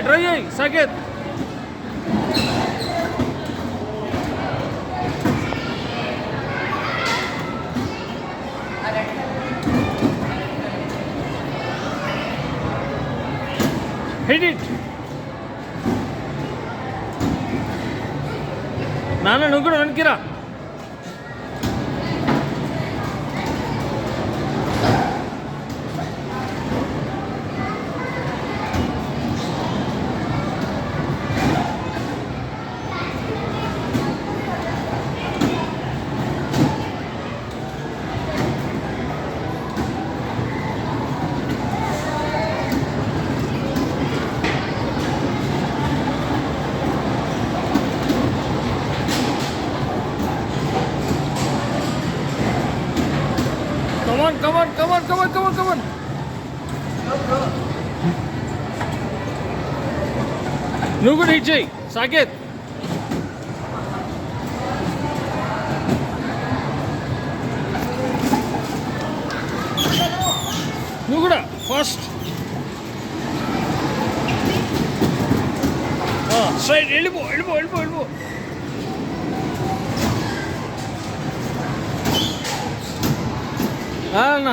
Try చేయి Saketh. Hit it. నాన్న నువ్వు కూడా వెనక్కిరా. Come on. నువ్వు కూడా హిట్ చేయి సాకేత్. నువ్వు కూడా ఫాస్ట్. స్ట్రైట్ వెళ్ళిపో. అన్నా